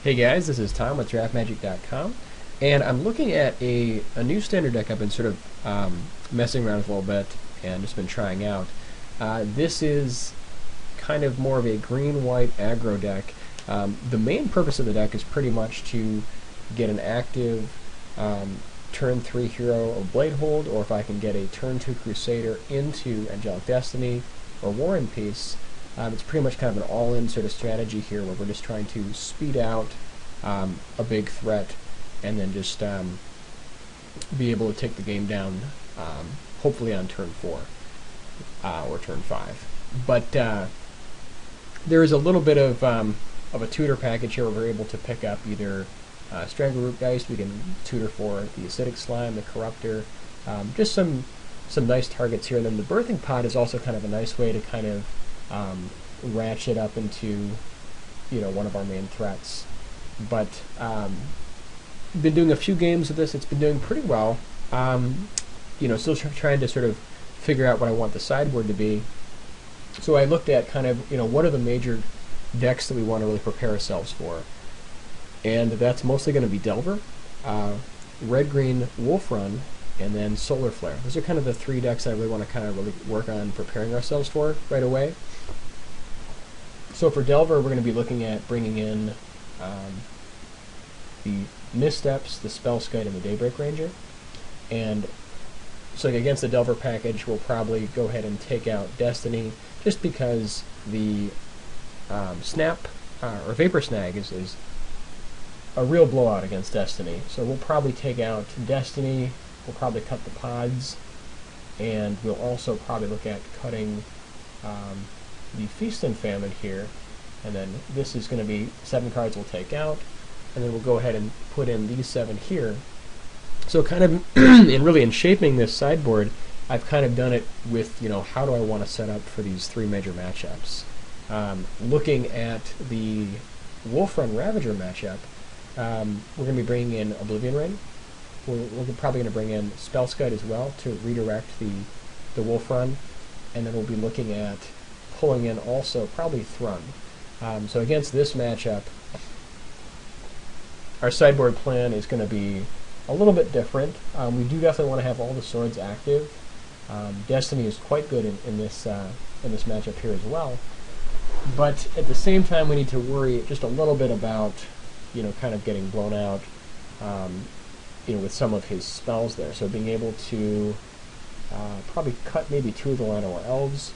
Hey guys, this is Tom with DraftMagic.com, and I'm looking at a new standard deck I've been sort of messing around with a little bit and just been trying out. This is kind of more of a green-white aggro deck. The main purpose of the deck is pretty much to get an active turn 3 hero of Bladehold, or if I can get a turn 2 Crusader into Angelic Destiny or War and Peace. It's pretty much kind of an all-in sort of strategy here where we're just trying to speed out a big threat and then just be able to take the game down, hopefully on turn 4 or turn 5. But there is a little bit of a tutor package here where we're able to pick up either Strangleroot Geist. We can tutor for the Acidic Slime, the Corruptor, just some nice targets here. And then the Birthing Pod is also kind of a nice way to kind of ratchet up into, one of our main threats. But been doing a few games of this. It's been doing pretty well. Still trying to sort of figure out what I want the sideboard to be. So I looked at kind of, what are the major decks that we want to really prepare ourselves for. And that's mostly going to be Delver, Red-Green Wolf Run, and then Solar Flare. Those are kind of the 3 decks I really want to kind of really work on preparing ourselves for right away. So for Delver, we're going to be looking at bringing in the Missteps, the Spellskite, and the Daybreak Ranger. And so against the Delver package, we'll probably go ahead and take out Destiny, just because the Snap or Vapor Snag is a real blowout against Destiny. So we'll probably take out Destiny, we'll probably cut the pods, and we'll also probably look at cutting the Feast and Famine here. And then this is going to be 7 cards we'll take out, and then we'll go ahead and put in these 7 here. So kind of, in shaping this sideboard, I've kind of done it with, how do I want to set up for these 3 major matchups. Looking at the Wolf Run Ravager matchup, we're going to be bringing in Oblivion Ring. We're probably going to bring in Spellskite as well to redirect the Wolf Run, and then we'll be looking at pulling in also probably Thrun. So against this matchup, our sideboard plan is going to be a little bit different. We do definitely want to have all the swords active. Destiny is quite good in this matchup here as well. But at the same time, we need to worry just a little bit about, kind of getting blown out, with some of his spells there. So being able to probably cut maybe 2 of the Llanowar Elves.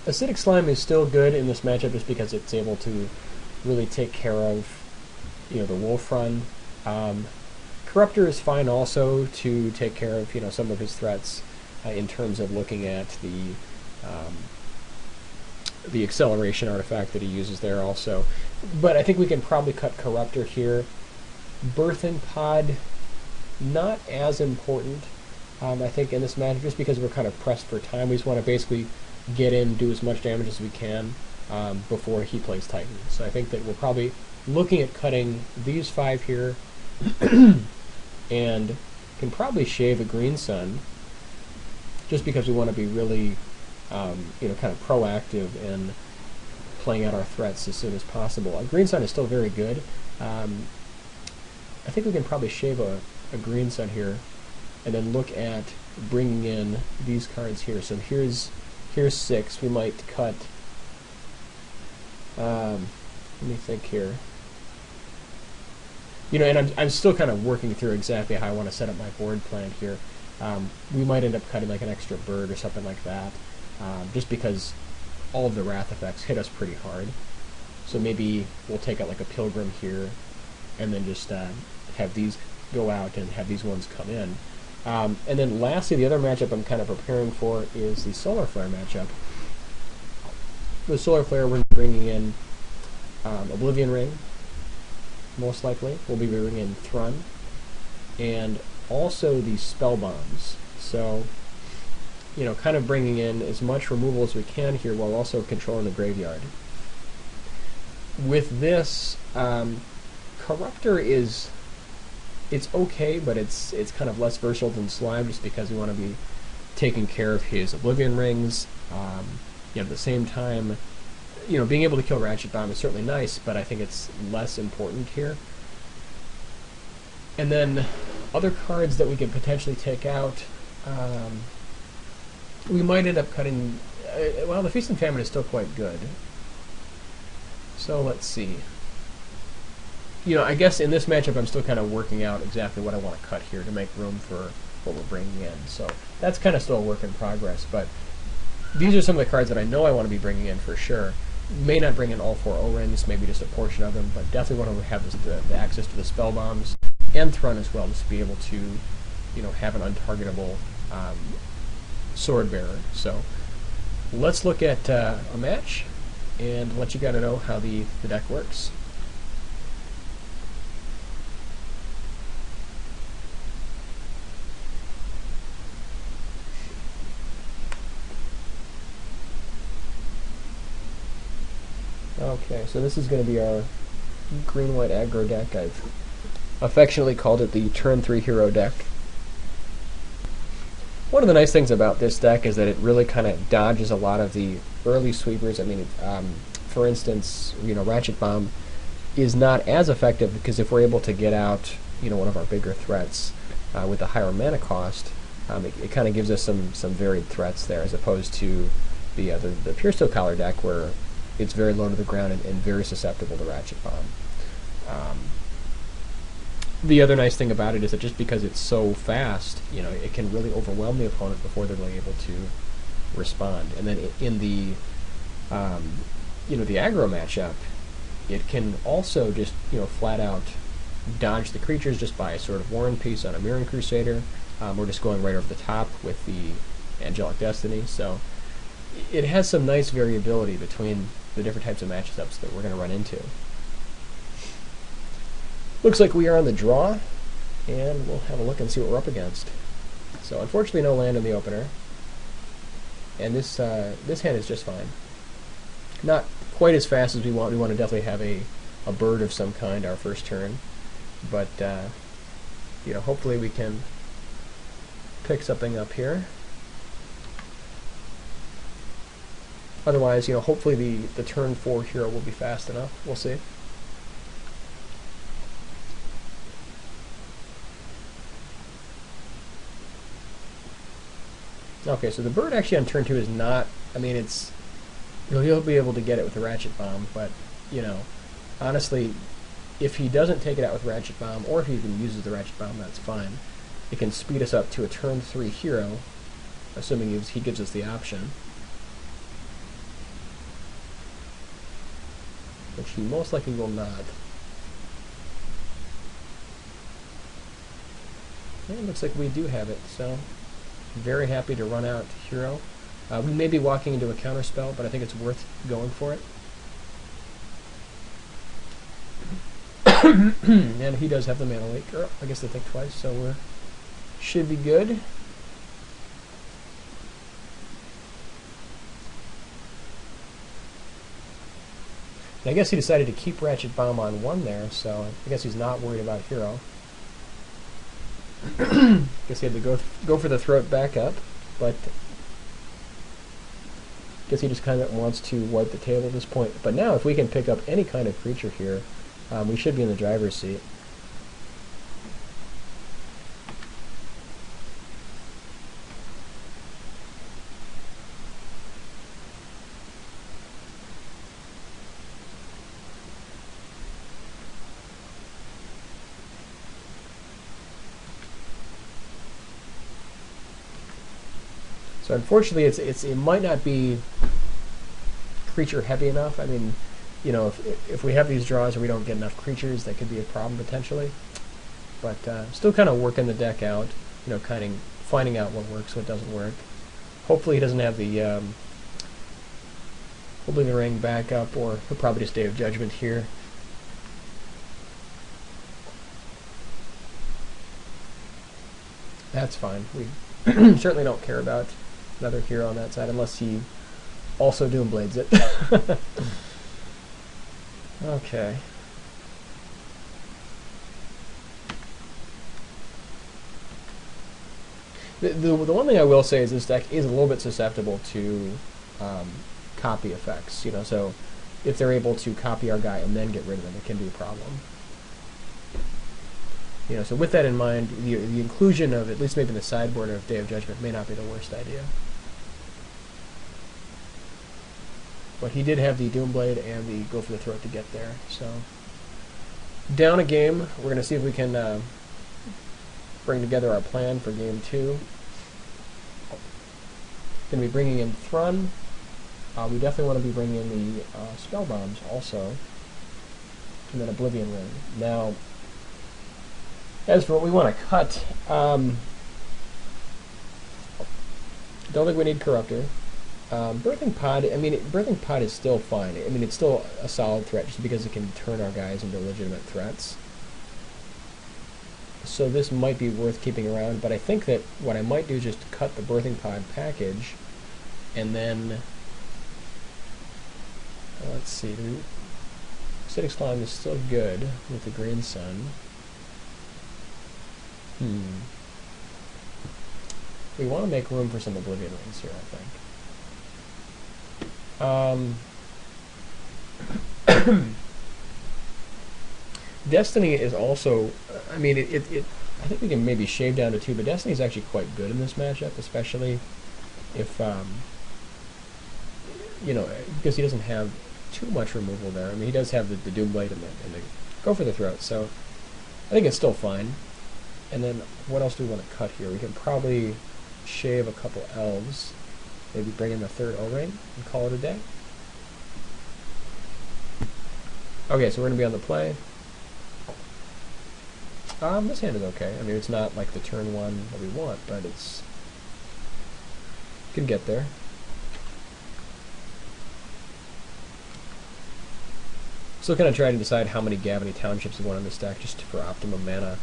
Acidic Slime is still good in this matchup just because it's able to really take care of, the Wolf Run. Corruptor is fine also to take care of, some of his threats in terms of looking at the acceleration artifact that he uses there also. But I think we can probably cut Corruptor here. Birthing Pod, not as important, I think, in this match, just because we're kind of pressed for time. We just want to basically get in, do as much damage as we can before he plays Titan. So I think that we're probably looking at cutting these 5 here, and can probably shave a Green Sun, just because we want to be really, kind of proactive in playing out our threats as soon as possible. A Green Sun is still very good. I think we can probably shave a Green Sun here, and then look at bringing in these cards here. So here's 6. We might cut. Let me think here. And I'm still kind of working through exactly how I want to set up my board plan here. We might end up cutting like an extra bird or something like that, just because all of the Wrath effects hit us pretty hard. So maybe we'll take out like a Pilgrim here, and then just have these go out and have these ones come in. And then lastly, the other matchup I'm kind of preparing for is the Solar Flare matchup. The Solar Flare, we're bringing in Oblivion Ring, most likely. We'll be bringing in Thrun, and also the Spell Bombs. So, kind of bringing in as much removal as we can here while also controlling the graveyard. With this, Corruptor it's okay, but it's kind of less versatile than Slime, just because we want to be taking care of his Oblivion Rings. At the same time, being able to kill Ratchet Bomb is certainly nice, but I think it's less important here. And then other cards that we could potentially take out, we might end up cutting... well, the Feast and Famine is still quite good. So let's see. I guess in this matchup I'm still kind of working out exactly what I want to cut here to make room for what we're bringing in. So that's kind of still a work in progress, but these are some of the cards that I know I want to be bringing in for sure. May not bring in all 4 O-rings, maybe just a portion of them, but definitely want to have the access to the spell bombs and Thrun as well, just to be able to, have an untargetable sword bearer. So let's look at a match and let you guys know how the deck works. Okay, so this is going to be our green-white aggro deck. I've affectionately called it the Turn 3 Hero deck. One of the nice things about this deck is that it really kind of dodges a lot of the early sweepers. I mean, for instance, Ratchet Bomb is not as effective because if we're able to get out, one of our bigger threats with a higher mana cost, it kind of gives us some varied threats there, as opposed to the Pure Steel Collar deck where it's very low to the ground and very susceptible to Ratchet Bomb. The other nice thing about it is that just because it's so fast, it can really overwhelm the opponent before they're really able to respond. And then in the, the aggro matchup, it can also just, flat out dodge the creatures just by a sort of War and Peace on a Mirroring Crusader, or just going right over the top with the Angelic Destiny. So it has some nice variability between the different types of matchups that we're going to run into. Looks like we are on the draw, and we'll have a look and see what we're up against. So unfortunately no land in the opener, and this hand is just fine. Not quite as fast as we want. We want to definitely have a bird of some kind our first turn, but hopefully we can pick something up here. Otherwise, hopefully the turn 4 hero will be fast enough. We'll see. Okay, so the bird actually on turn 2 is not... I mean, it's... He'll be able to get it with the Ratchet Bomb, but, honestly, if he doesn't take it out with Ratchet Bomb, or if he even uses the Ratchet Bomb, that's fine. It can speed us up to a turn 3 hero, assuming he gives us the option. Which he most likely will not. And it looks like we do have it, so very happy to run out hero. We may be walking into a counter spell, but I think it's worth going for it. And he does have the mana leak. Or I guess they think twice, so we should be good. And I guess he decided to keep Ratchet Bomb on 1 there, so I guess he's not worried about hero. Guess he had to go for the throat back up, but guess he just kind of wants to wipe the table at this point. But now if we can pick up any kind of creature here, we should be in the driver's seat. So unfortunately, it might not be creature heavy enough. I mean, if we have these draws and we don't get enough creatures, that could be a problem potentially. But still kind of working the deck out, kind of finding out what works, what doesn't work. Hopefully he doesn't have the ring back up, or he'll probably just Day of Judgment here. That's fine. We certainly don't care about another hero on that side, unless he also Doomblades it. Okay. The one thing I will say is this deck is a little bit susceptible to copy effects. So if they're able to copy our guy and then get rid of him, it can be a problem. You know, so with that in mind, the inclusion of at least maybe the sideboard of Day of Judgment may not be the worst idea. But he did have the Doomblade and the Go for the Throat to get there, so down a game. We're going to see if we can bring together our plan for game 2. Going to be bringing in Thrun. We definitely want to be bringing in the Spell Bombs also, and then Oblivion Ring. Now, as for what we want to cut, don't think we need Corruptor. Birthing Pod, I mean, Birthing Pod is still fine. I mean, it's still a solid threat just because it can turn our guys into legitimate threats. So this might be worth keeping around, but I think that what I might do is just cut the Birthing Pod package, and then, let's see, the Acidic Slime is still good with the Green Sun. We want to make room for some Oblivion Rings here, I think. Destiny is also, I mean, I think we can maybe shave down to 2, but Destiny is actually quite good in this matchup, especially if, you know, because he doesn't have too much removal there. I mean, he does have the Doomblade and the Go for the Throat, so I think it's still fine. And then, what else do we want to cut here? We can probably shave a couple elves, maybe bring in the 3rd O-Ring, and call it a day. Okay, so we're going to be on the play. This hand is okay. I mean, it's not like the turn 1 that we want, but it's... can get there. Still kind of trying to decide how many Gavany Townships we want on this deck, just for optimum mana.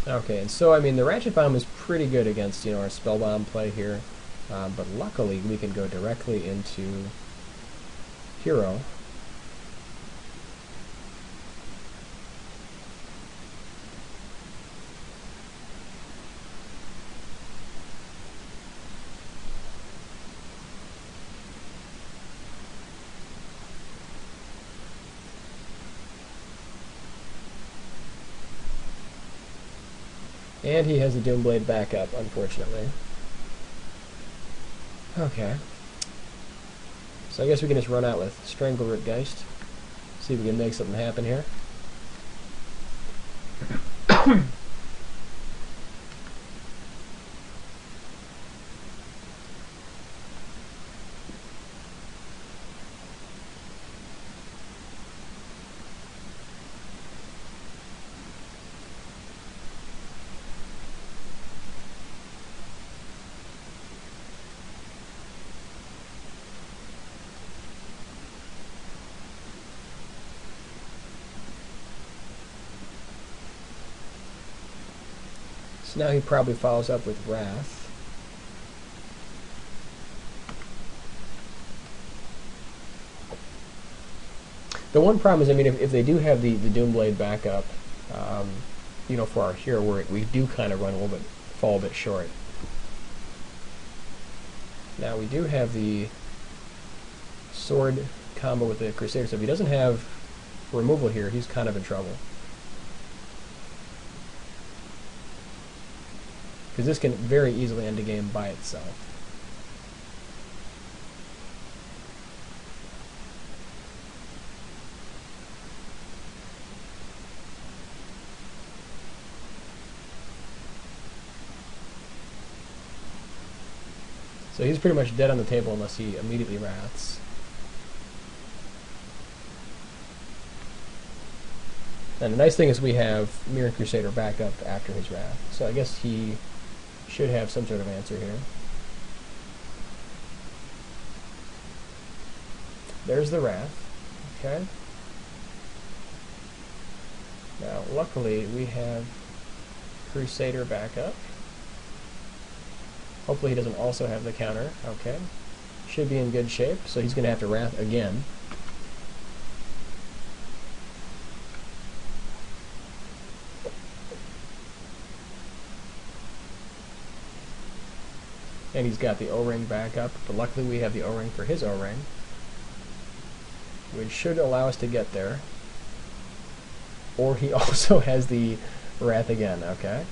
Okay, and so, I mean, the Ratchet Bomb is pretty good against, you know, our Spell Bomb play here, but luckily we can go directly into Hero. And he has the Doomblade back up, unfortunately. Okay. So I guess we can just run out with Strangleroot Geist. See if we can make something happen here. So now he probably follows up with Wrath. The one problem is, I mean, if they do have the Doomblade backup, you know, for our hero, we do kind of run a little bit, fall a bit short. Now we do have the sword combo with the Crusader, so if he doesn't have removal here, he's kind of in trouble. Because this can very easily end a game by itself. So he's pretty much dead on the table unless he immediately wraths. And the nice thing is we have Mirror Crusader back up after his wrath. So I guess he should have some sort of answer here. There's the wrath. Okay. Now, luckily, we have Crusader back up. Hopefully he doesn't also have the counter. Okay. Should be in good shape, so he's going to have to wrath again. And he's got the O-ring back up, but luckily we have the O-ring for his O-ring, which should allow us to get there. Or he also has the Wrath again, okay.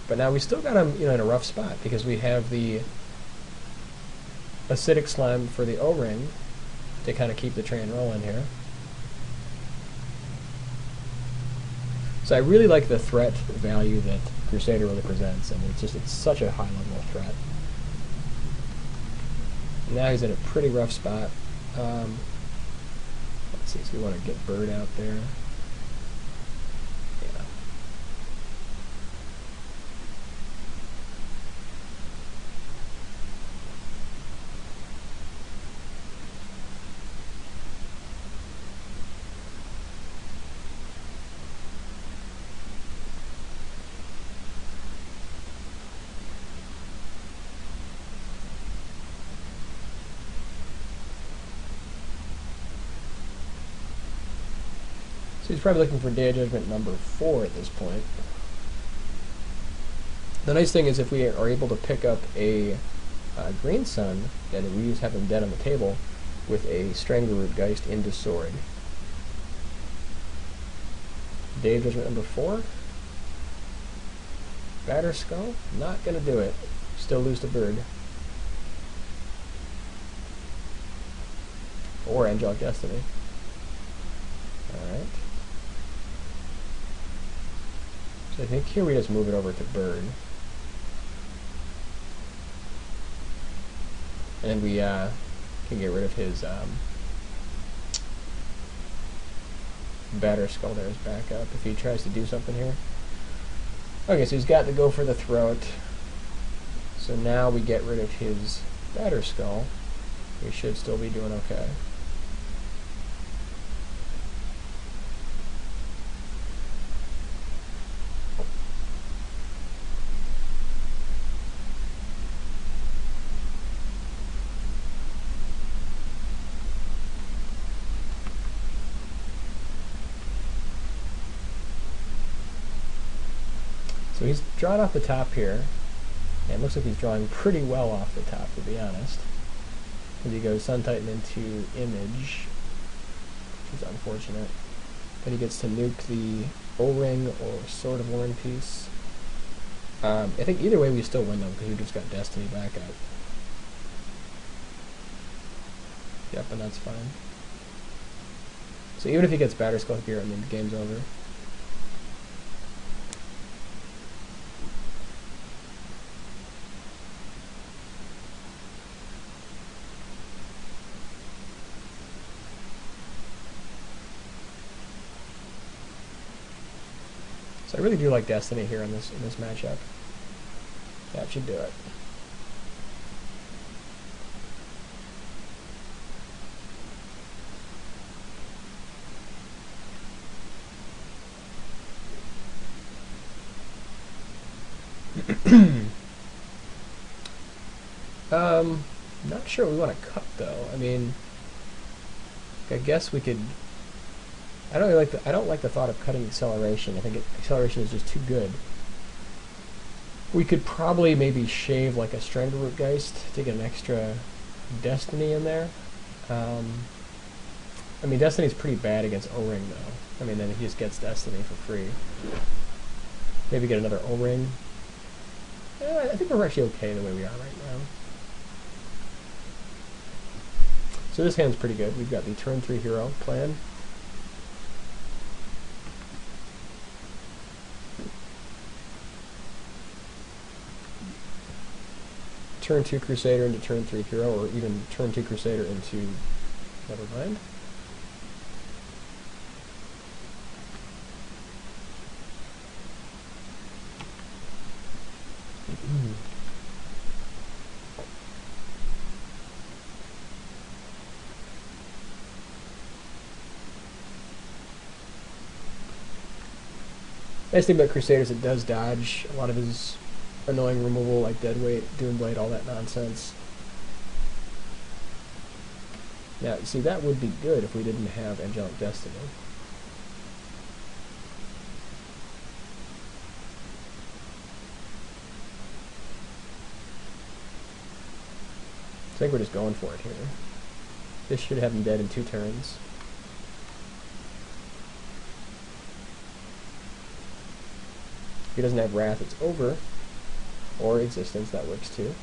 But now we still got him, in a rough spot, because we have the Acidic Slime for the O-ring to kind of keep the train rolling here. So I really like the threat value that Crusader really presents. I mean, it's such a high level of threat. Now he's in a pretty rough spot. Let's see, so we want to get Bird out there. Yeah. So he's probably looking for Day of Judgment number 4 at this point. The nice thing is if we are able to pick up a Green Sun, then we just have him dead on the table with a Strangleroot Geist into Sword. Day of Judgment number 4. Batter Skull, not going to do it. Still lose to Bird. Or Angelic Destiny. Alright. So I think here we just move it over to Bird. And we can get rid of his Batter Skull there as backup if he tries to do something here. Okay, so he's got to go for the throat. So now we get rid of his Batter Skull. We should still be doing okay. So he's drawn off the top here, and it looks like he's drawing pretty well off the top, to be honest. As he goes Sun Titan into Image, which is unfortunate. Then he gets to nuke the O-Ring or Sword of War and Peace. I think either way we still win though, because we just got Destiny back up. Yep, and that's fine. So even if he gets Batter Skull here, and then the game's over. So I really do like Destiny here in this matchup. That should do it. Not sure we want to cut though. I mean, I guess we could. I don't like the thought of cutting acceleration. I think acceleration is just too good. We could probably maybe shave like a Strangleroot Geist to get an extra Destiny in there. I mean, Destiny's pretty bad against O-Ring though. I mean, then he just gets Destiny for free. Maybe get another O-Ring. I think we're actually okay the way we are right now. So this hand's pretty good. We've got the turn 3 hero plan. Turn 2 Crusader into turn 3 hero, or even turn 2 Crusader into... never mind. Nice thing about Crusader is it does dodge a lot of his annoying removal, like Deadweight, Doomblade, all that nonsense. Now, see, that would be good if we didn't have Angelic Destiny. I think we're just going for it here. This should have him dead in 2 turns. If he doesn't have Wrath, it's over. Or Existence, that works too.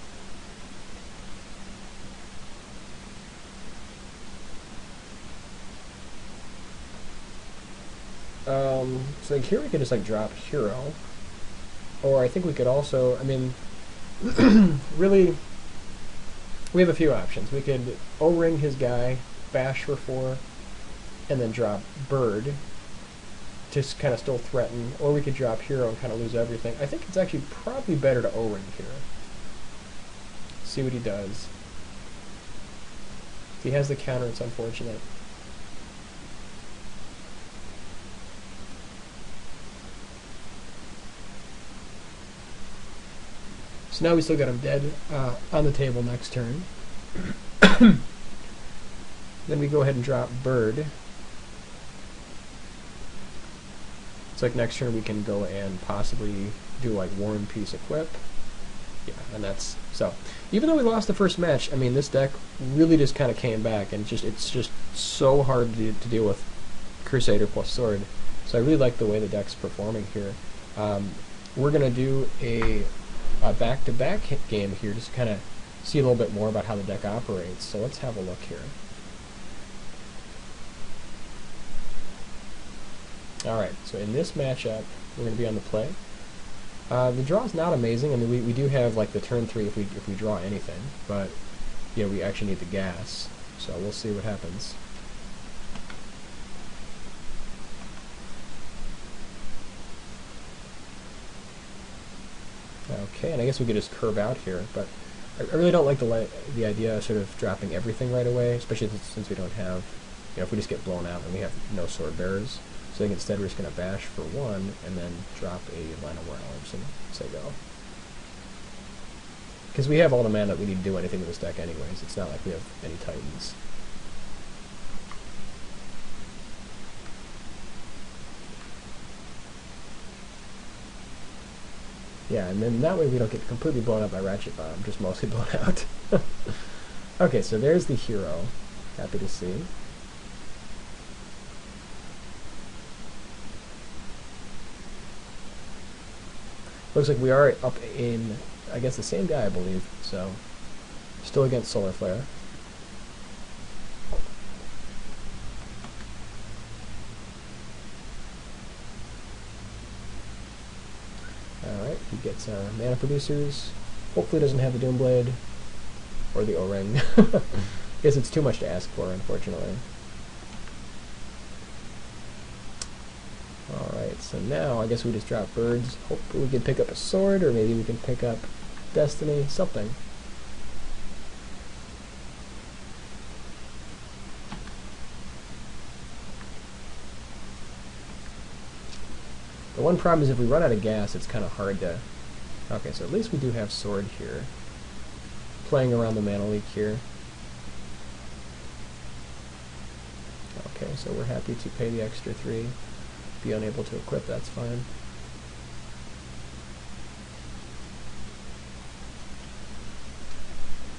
So like here we could just like drop Hero. Or I think we could also, I mean, really, we have a few options. We could O-ring his guy, bash for 4, and then drop Bird to kind of still threaten, or we could drop Hero and kind of lose everything. I think it's actually probably better to O-ring here. See what he does. If he has the counter, it's unfortunate. So now we still got him dead on the table next turn. Then we go ahead and drop Bird. It's like next turn we can go and possibly do like War and Peace equip. Yeah, and that's so. Even though we lost the first match, I mean this deck really just kind of came back, and it's just so hard to deal with Crusader plus Sword. So I really like the way the deck's performing here. We're gonna do a back-to-back game here, just to kind of see a little bit more about how the deck operates. So let's have a look here. Alright, so in this matchup, we're going to be on the play. The draw is not amazing. I mean, we do have like the turn 3 if we draw anything, but yeah, we actually need the gas. So we'll see what happens. Okay, and I guess we could just curve out here, but I really don't like the idea of sort of dropping everything right away, especially since we don't have, you know, if we just get blown out and we have no sword bearers. So I think instead we're just going to bash for 1 and then drop a Line of Realms and say go. Because we have all the mana that we need to do anything with this deck anyways. It's not like we have any Titans. Yeah, and then that way we don't get completely blown up by Ratchet Bomb, just mostly blown out. Okay, so there's the Hero. Happy to see. Looks like we are up in, I guess, the same guy, I believe, so still against Solar Flare. Alright, he gets mana producers. Hopefully doesn't have the Doomblade or the O-Ring. Guess it's too much to ask for, unfortunately. Alright, so now I guess we just drop birds. Hopefully we can pick up a sword, or maybe we can pick up Destiny, something. The one problem is if we run out of gas, it's kind of hard to... Okay, so at least we do have sword here. Playing around the mana leak here. Okay, so we're happy to pay the extra 3. Be unable to equip, that's fine.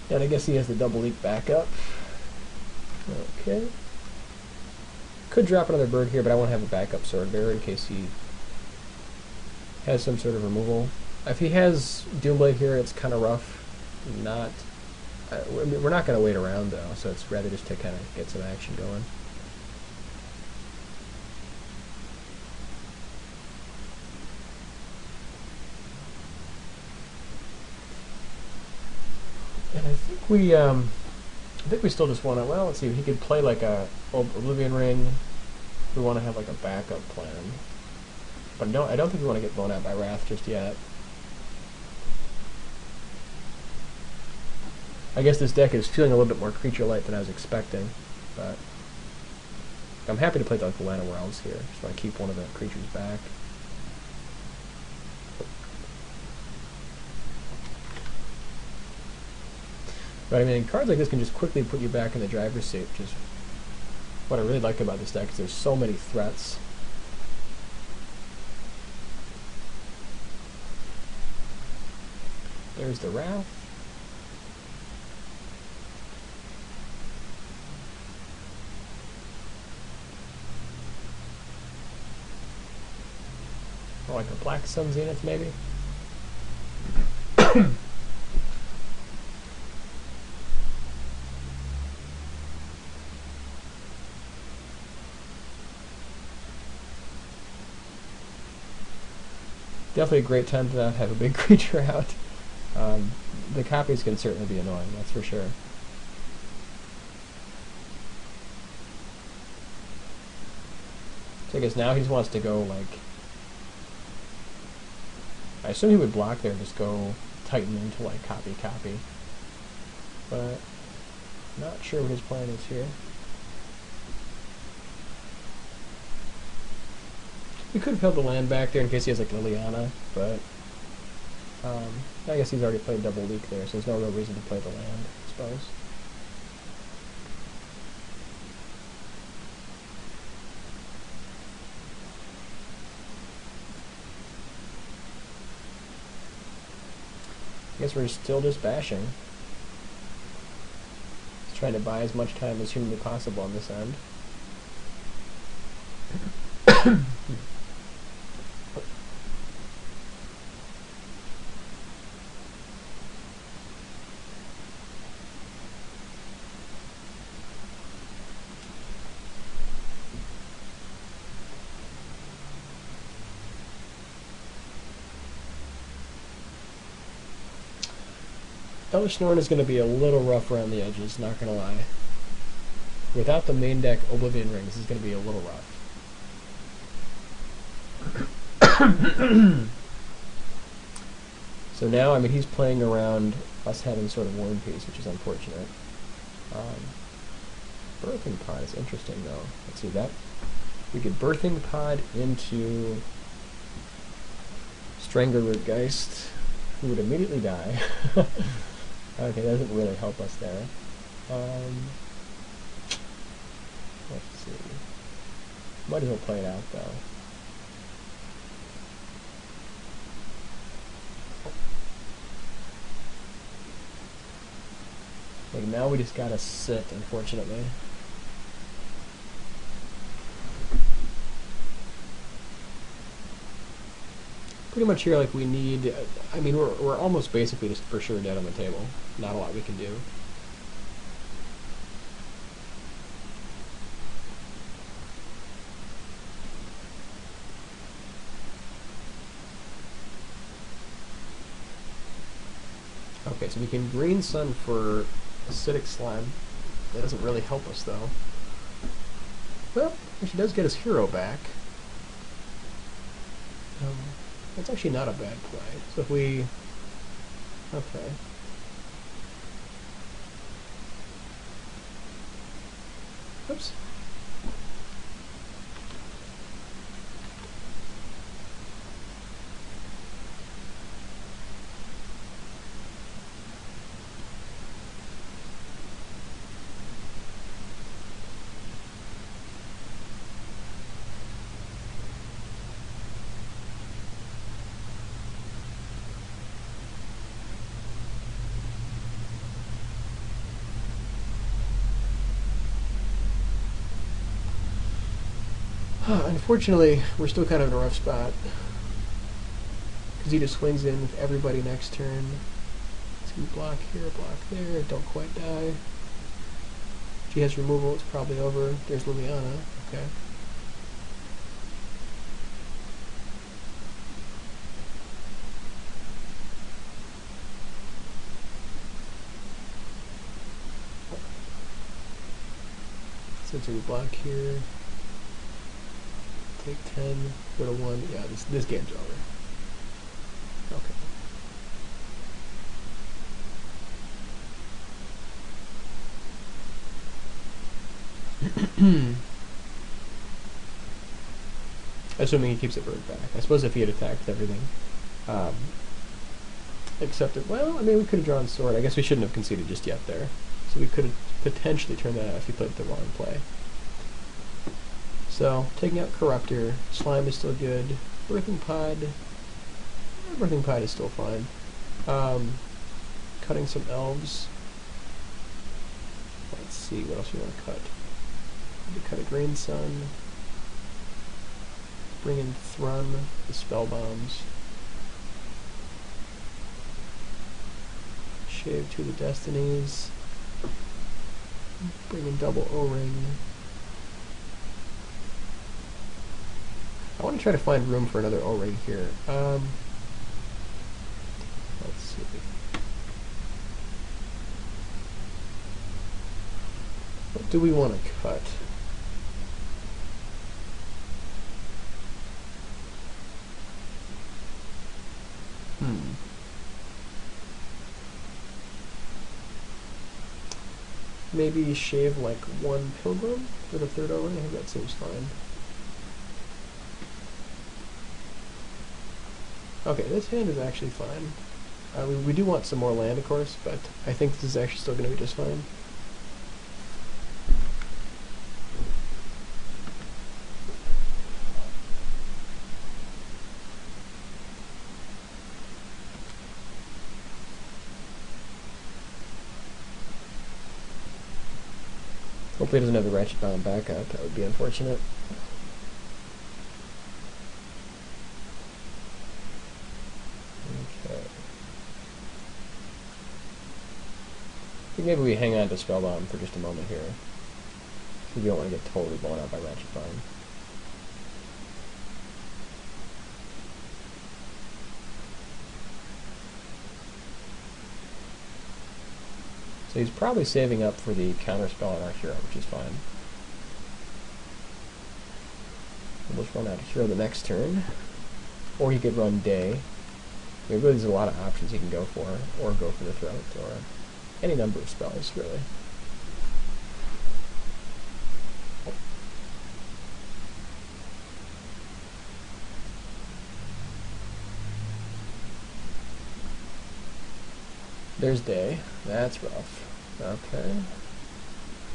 And I guess he has the double leak backup. Okay. Could drop another bird here, but I want to have a backup sword bearer in case he has some sort of removal. If he has Doomblade here, it's kind of rough. Not. We're not going to wait around though, so it's rather just to kind of get some action going. And I think we still just want to. Well, let's see. He could play like a Oblivion Ring. We want to have like a backup plan. But no, I don't think we want to get blown out by Wrath just yet. I guess this deck is feeling a little bit more creature-light than I was expecting, but I'm happy to play like the Line of Realms here. Just want to keep one of the creatures back. But I mean, cards like this can just quickly put you back in the driver's seat, which is what I really like about this deck, is there's so many threats. There's the Wrath. Or like a Black Sun Zenith, maybe? Definitely a great time to not have a big creature out. The copies can certainly be annoying, that's for sure. So I guess now he just wants to go, like... I assume he would block there, just go Titan into, like, copy. But not sure what his plan is here. We could have held the land back there in case he has, like, Liliana, but... I guess he's already played double leak there, so there's no real reason to play the land, I suppose. I guess we're still just bashing. Just trying to buy as much time as humanly possible on this end. Elvish Norn is going to be a little rough around the edges, not going to lie. Without the main deck Oblivion Rings, it's going to be a little rough. So now, I mean, he's playing around us having sort of Worm Piece, which is unfortunate. Birthing Pod is interesting, though. Let's see that. We could Birthing Pod into Strangleroot Geist, who would immediately die. Okay, that doesn't really help us there. Let's see. Might as well play it out, though. Like, now we just gotta sit, unfortunately. Pretty much here, like, we need... I mean, we're almost basically just for sure dead on the table. Not a lot we can do. Okay, so we can Green Sun for Acidic Slime. That doesn't really help us, though. Well, she does get his hero back. That's actually not a bad play. So if we... Okay. Oops. Unfortunately, we're still kind of in a rough spot. Because he just swings in with everybody next turn. So we block here, block there, don't quite die. She has removal, it's probably over. There's Liliana, okay. Since we block here, take 10, go to 1. Yeah, this game's over. Okay. Assuming he keeps it bird back. I suppose if he had attacked everything. Except that, well, I mean, we could have drawn sword. I guess we shouldn't have conceded just yet there. So we could have potentially turned that out if he played the wrong play. So, taking out Corruptor, Slime is still good. Birthing Pod is still fine. Cutting some elves. Let's see, what else we want to cut? Maybe cut a Green Sun. bring in Thrun, the spell bombs. Shave 2 of the Destinies. Bring in double O-ring. I want to try to find room for another O-ring here. Let's see. What do we want to cut? Maybe shave like 1 Pilgrim for the 3rd O-ring. I think that seems fine. Okay, this hand is actually fine. We do want some more land, of course, but I think this is actually still going to be just fine. Hopefully it doesn't have the Ratchet Bomb backup. That would be unfortunate. Okay. I think maybe we hang on to Spellbomb for just a moment here. We don't want to get totally blown out by Ratchet Bomb. So he's probably saving up for the counterspell on our hero, which is fine. We'll just run out of hero the next turn. Or he could run Day. I mean, really, there's a lot of options he can go for, or go for the throat, or any number of spells, really. There's Day. That's rough. Okay.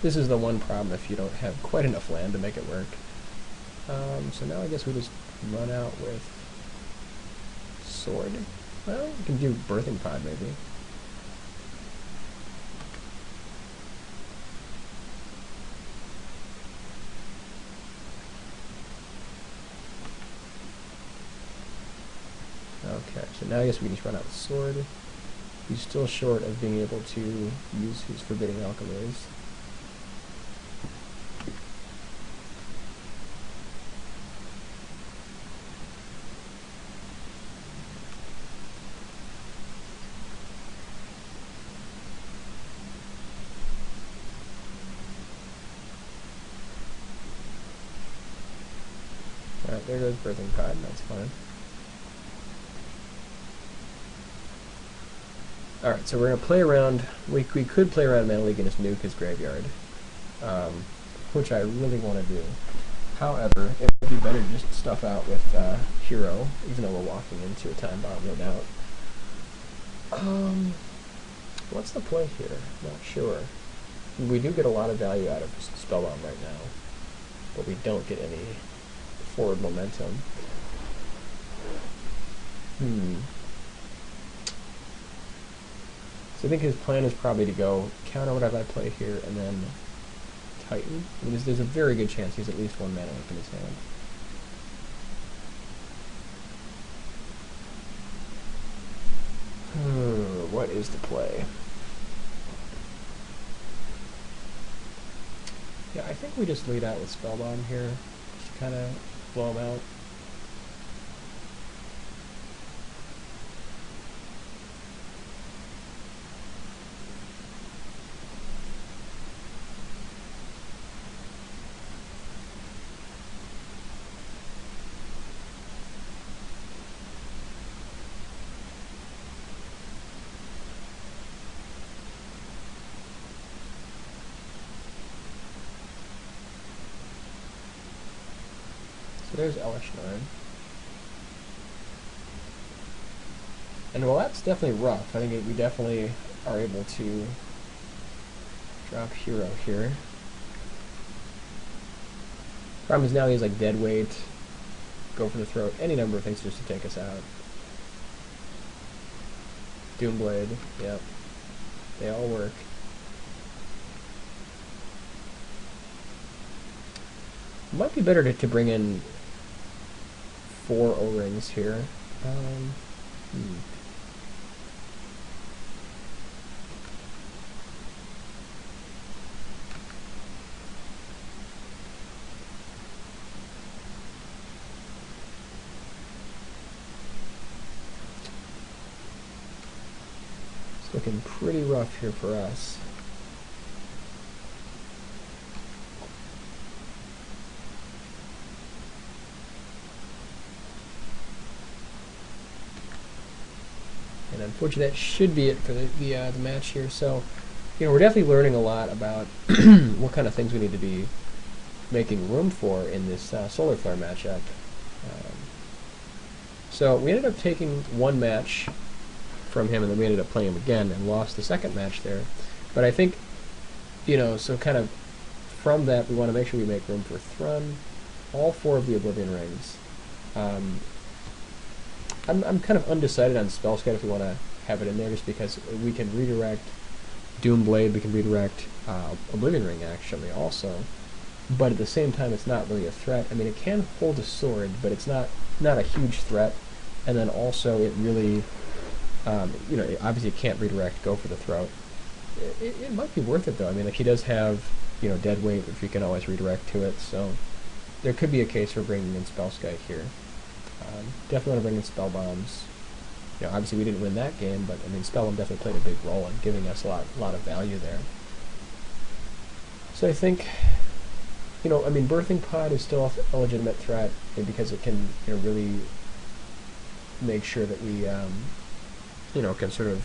This is the one problem if you don't have quite enough land to make it work. So now I guess we just run out with Sword. Well, we can do Birthing Pod, maybe. Okay, so now I guess we can just run out with Sword. He's still short of being able to use his Forbidding Alchemaze. Alright, there goes Birthing Pod, that's fine. Alright, so we're going to play around, we could play around Mana Leak and just nuke his graveyard, which I really want to do. However, it would be better to just stuff out with Hero, even though we're walking into a Time Bomb, no doubt. What's the play here? Not sure. We do get a lot of value out of Spellbomb right now, but we don't get any forward momentum. So I think his plan is probably to go counter whatever I play here and then Titan. I mean, there's a very good chance he has at least 1 mana left in his hand. What is the play? Yeah, I think we just lead out with Spellbomb here, just to kind of blow him out. So there's Elishnorn. And well, that's definitely rough. I think we definitely are able to drop Hero here. Problem is now he's like dead weight, go for the throat, any number of things just to take us out. Doomblade, yep. They all work. It might be better to bring in 4 O-rings here. It's looking pretty rough here for us. And unfortunately, that should be it for the match here. So, we're definitely learning a lot about what kind of things we need to be making room for in this solar flare matchup. So we ended up taking one match from him, and then we ended up playing him again and lost the second match there. But I think, so kind of from that, we want to make sure we make room for Thrun, all 4 of the Oblivion Rings. I'm kind of undecided on Spell Scout if we want to have it in there, just because we can redirect Doomblade, we can redirect Oblivion Ring actually also, but at the same time it's not really a threat. I mean, it can hold a sword, but it's not a huge threat. And then also it really, obviously it can't redirect, go for the throat. It might be worth it though. I mean, like, he does have, dead weight, which we can always redirect to it, so there could be a case for bringing in Spell Scout here. Definitely want to bring in Spell Bombs. Obviously we didn't win that game, but I mean, Spell Bomb definitely played a big role in giving us a lot of value there. So I think, I mean, Birthing Pod is still a legitimate threat, because it can, really make sure that we, can sort of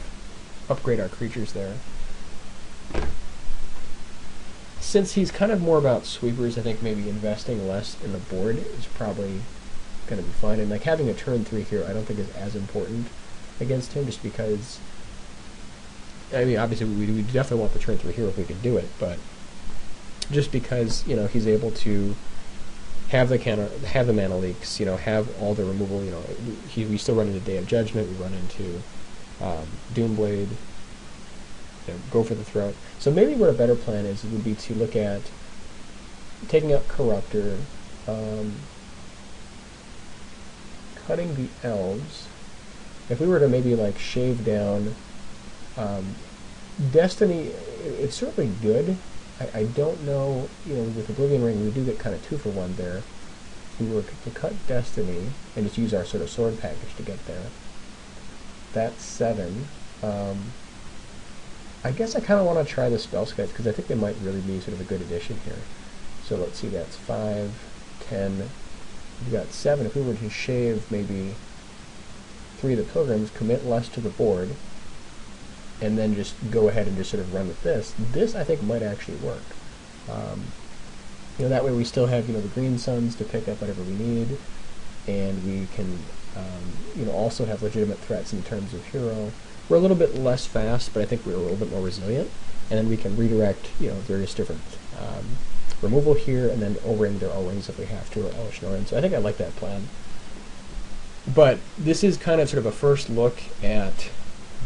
upgrade our creatures there. Since he's kind of more about sweepers, I think maybe investing less in the board is probably going to be fine. And like having a turn 3 here, I don't think is as important against him, just because, I mean, obviously we definitely want the turn 3 hero if we can do it, but just because, he's able to have the have the mana leaks, have all the removal, we still run into Day of Judgment, we run into Doomblade, go for the throat. So maybe what a better plan is would be to look at taking out Corruptor, cutting the elves. If we were to maybe like shave down Destiny, it's certainly good. I don't know, with Oblivion Ring we do get kind of 2 for 1 there. If we were to cut Destiny and just use our sort of sword package to get there, that's 7. I guess I kind of want to try the Spell Scouts, because I think they might really be sort of a good addition here. So let's see, that's 5, 10, we've got 7. If we were to shave maybe 3 of the Pilgrims, commit less to the board, and then just go ahead and just sort of run with this I think might actually work. That way we still have, the Green Suns to pick up whatever we need, and we can, also have legitimate threats in terms of hero. We're a little bit less fast, but I think we're a little bit more resilient, and then we can redirect, various different removal here, and then O-ring their O-rings if we have to, or Elish Norn. So I think I like that plan. But this is kind of sort of a first look at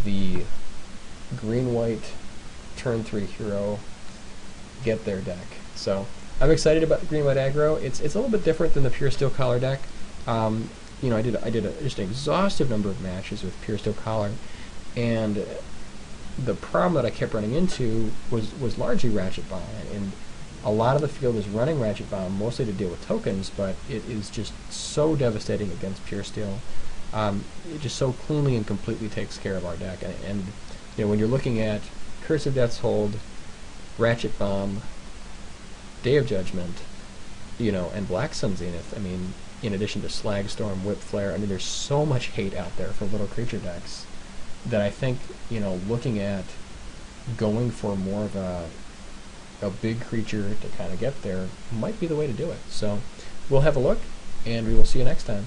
the green-white turn 3 hero get their deck. So I'm excited about the green-white aggro. It's a little bit different than the pure steel collar deck. I did just an exhaustive number of matches with pure steel collar, and the problem that I kept running into was largely Ratchet Bomb, and a lot of the field is running Ratchet Bomb mostly to deal with tokens, but it is just so devastating against pure steel. It just so cleanly and completely takes care of our deck, and when you're looking at Curse of Death's Hold, Ratchet Bomb, Day of Judgment, and Black Sun Zenith, I mean, in addition to Slag Storm, Whip Flare, I mean, there's so much hate out there for little creature decks that I think, looking at going for more of a big creature to kind of get there might be the way to do it. So we'll have a look, and we will see you next time.